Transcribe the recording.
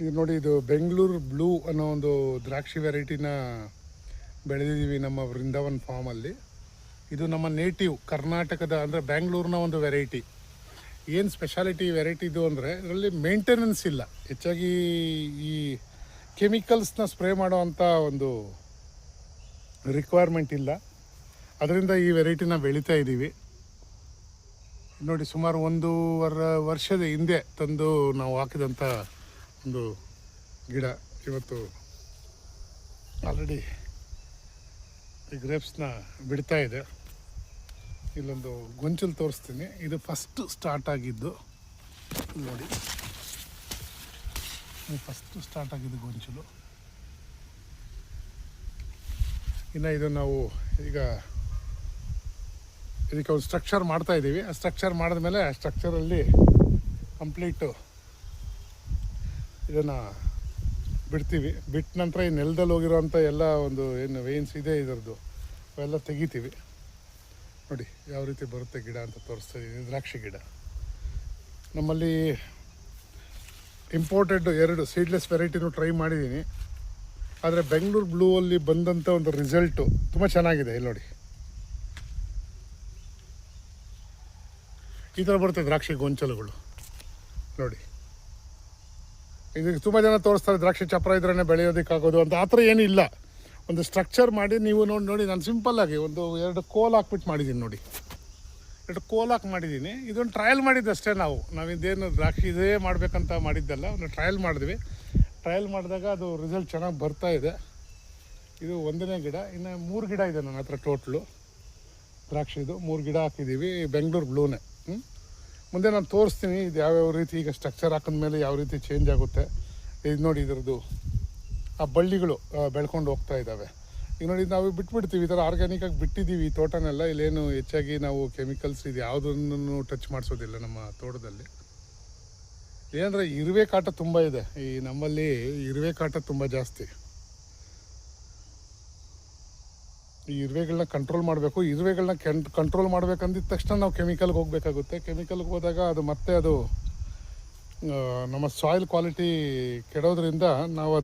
ಇದು ನೋಡಿ, ಇದು ಬೆಂಗಳೂರು ಬ್ಲೂ ಅನ್ನೋ ಒಂದು ದ್ರಾಕ್ಷಿ ವೆರೈಟಿನ ಬೆಳೆದಿದ್ದೀವಿ ನಮ್ಮ ವೃಂದಾವನ್ ಫಾರ್ಮಲ್ಲಿ. ಇದು ನಮ್ಮ ನೇಟಿವ್ ಕರ್ನಾಟಕದ ಅಂದರೆ ಬ್ಯಾಂಗ್ಳೂರಿನ ಒಂದು ವೆರೈಟಿ. ಏನು ಸ್ಪೆಷಾಲಿಟಿ ವೆರೈಟಿದು ಅಂದರೆ ಇದರಲ್ಲಿ ಮೇಂಟೆನೆನ್ಸ್ ಇಲ್ಲ, ಹೆಚ್ಚಾಗಿ ಈ ಕೆಮಿಕಲ್ಸ್ನ ಸ್ಪ್ರೇ ಮಾಡೋ ಅಂಥ ಒಂದು ರಿಕ್ವೈರ್ಮೆಂಟ್ ಇಲ್ಲ. ಅದರಿಂದ ಈ ವೆರೈಟಿನ ಬೆಳೀತಾ ಇದ್ದೀವಿ. ನೋಡಿ, ಸುಮಾರು 1.5 ವರ್ಷದ ಹಿಂದೆ ತಂದು ನಾವು ಹಾಕಿದಂಥ ಒಂದು ಗಿಡ ಇವತ್ತು ಆಲ್ರೆಡಿ ಈ ಗ್ರೇಪ್ಸ್ನ ಬಿಡ್ತಾ ಇದೆ. ಇಲ್ಲೊಂದು ಗೊಂಚಲು ತೋರಿಸ್ತೀನಿ. ಇದು ಫಸ್ಟು ಸ್ಟಾರ್ಟ್ ಆಗಿದ್ದು ನೋಡಿ, ಫಸ್ಟು ಸ್ಟಾರ್ಟ್ ಆಗಿದ್ದು ಗೊಂಚಲು. ಇನ್ನು ಇದು ನಾವು ಈಗ ಇದಕ್ಕೆ ಒಂದು ಸ್ಟ್ರಕ್ಚರ್ ಮಾಡ್ತಾಯಿದ್ದೀವಿ. ಆ ಸ್ಟ್ರಕ್ಚರ್ ಮಾಡಿದ್ಮೇಲೆ ಆ ಸ್ಟ್ರಕ್ಚರಲ್ಲಿ ಕಂಪ್ಲೀಟು ಇದನ್ನು ಬಿಡ್ತೀವಿ. ಬಿಟ್ಟ ನಂತರ ಈ ನೆಲದಲ್ಲಿ ಹೋಗಿರೋವಂಥ ಎಲ್ಲ ಒಂದು ಏನು ವೇನ್ಸ್ ಇದೆ ಇದರದ್ದು ಅವೆಲ್ಲ ತೆಗಿತೀವಿ. ನೋಡಿ ಯಾವ ರೀತಿ ಬರುತ್ತೆ ಗಿಡ ಅಂತ ತೋರಿಸ್ತಾ ಇದ್ದೀನಿ. ದ್ರಾಕ್ಷಿ ಗಿಡ ನಮ್ಮಲ್ಲಿ ಇಂಪೋರ್ಟೆಡ್ 2 ಸೀಡ್ಲೆಸ್ ವೆರೈಟಿನೂ ಟ್ರೈ ಮಾಡಿದ್ದೀನಿ. ಆದರೆ ಬೆಂಗಳೂರು ಬ್ಲೂ ಅಲ್ಲಿ ಬಂದಂಥ ಒಂದು ರಿಸಲ್ಟು ತುಂಬ ಚೆನ್ನಾಗಿದೆ. ಇಲ್ಲಿ ನೋಡಿ, ಈ ಥರ ಬರುತ್ತೆ ದ್ರಾಕ್ಷಿ ಗೊಂಚಲುಗಳು. ನೋಡಿ, ಇದಕ್ಕೆ ತುಂಬ ಜನ ತೋರಿಸ್ತಾರೆ ದ್ರಾಕ್ಷಿ ಚಪ್ರ ಇದ್ರೇ ಬೆಳೆಯೋದಕ್ಕಾಗೋದು ಅಂತ. ಆ ಥರ ಏನೂ ಇಲ್ಲ. ಒಂದು ಸ್ಟ್ರಕ್ಚರ್ ಮಾಡಿ ನೀವು ನೋಡಿ ನಾನು ಸಿಂಪಲ್ಲಾಗಿ 2 ಕೋಲ್ ಹಾಕ್ಬಿಟ್ಟು ಮಾಡಿದ್ದೀನಿ. ನೋಡಿ, 2 ಕೋಲ್ ಹಾಕಿ ಮಾಡಿದ್ದೀನಿ. ಇದೊಂದು ಟ್ರಯಲ್ ಮಾಡಿದ್ದಷ್ಟೇ. ನಾವಿದೇನು ದ್ರಾಕ್ಷಿ ಇದೇ ಮಾಡಬೇಕಂತ ಮಾಡಿದ್ದಲ್ಲ, ಒಂದು ಟ್ರಯಲ್ ಮಾಡಿದ್ವಿ. ಟ್ರಯಲ್ ಮಾಡಿದಾಗ ಅದು ರಿಸಲ್ಟ್ ಚೆನ್ನಾಗಿ ಬರ್ತಾ ಇದೆ. ಇದು 1ನೇ ಗಿಡ. ಇನ್ನು 3 ಗಿಡ ಇದೆ ನನ್ನ ಹತ್ರ ಟೋಟ್ಲು ದ್ರಾಕ್ಷಿದು. 3 ಗಿಡ ಹಾಕಿದ್ದೀವಿ ಬೆಂಗಳೂರು ಬ್ಲೂನೇ. ಮುಂದೆ ನಾನು ತೋರಿಸ್ತೀನಿ ಇದು ಯಾವ್ಯಾವ ರೀತಿ ಈಗ ಸ್ಟ್ರಕ್ಚರ್ ಹಾಕಿದ್ಮೇಲೆ ಯಾವ ರೀತಿ ಚೇಂಜ್ ಆಗುತ್ತೆ. ಇದು ನೋಡಿ, ಇದರದ್ದು ಆ ಬಳ್ಳಿಗಳು ಬೆಳ್ಕೊಂಡು ಹೋಗ್ತಾ ಇದ್ದಾವೆ. ಈಗ ನೋಡಿ, ನಾವು ಬಿಟ್ಬಿಡ್ತೀವಿ ಈ ಥರ ಆರ್ಗ್ಯಾನಿಕಾಗಿ ಬಿಟ್ಟಿದ್ದೀವಿ ಈ ತೋಟನೆಲ್ಲ. ಇಲ್ಲೇನು ಹೆಚ್ಚಾಗಿ ನಾವು ಕೆಮಿಕಲ್ಸ್ ಇದು ಯಾವುದನ್ನು ಟಚ್ ಮಾಡಿಸೋದಿಲ್ಲ ನಮ್ಮ ತೋಟದಲ್ಲಿ. ಏನಂದರೆ ಇರುವೆ ಕಾಟ ತುಂಬ ಇದೆ. ಈ ನಮ್ಮಲ್ಲಿ ಇರುವೆ ಕಾಟ ತುಂಬ ಜಾಸ್ತಿ. ಈ ಇರುವೆಗಳನ್ನ ಕಂಟ್ರೋಲ್ ಮಾಡಬೇಕು. ಇರುವೆಗಳನ್ನ ಕಂಟ್ರೋಲ್ ಮಾಡಬೇಕಂದಿದ ತಕ್ಷಣ ನಾವು ಕೆಮಿಕಲ್ಗೆ ಹೋಗಬೇಕಾಗುತ್ತೆ. ಕೆಮಿಕಲ್ಗೆ ಹೋದಾಗ ಅದು ಮತ್ತೆ ಅದು ನಮ್ಮ ಸಾಯಿಲ್ ಕ್ವಾಲಿಟಿ ಕೆಡೋದ್ರಿಂದ ನಾವು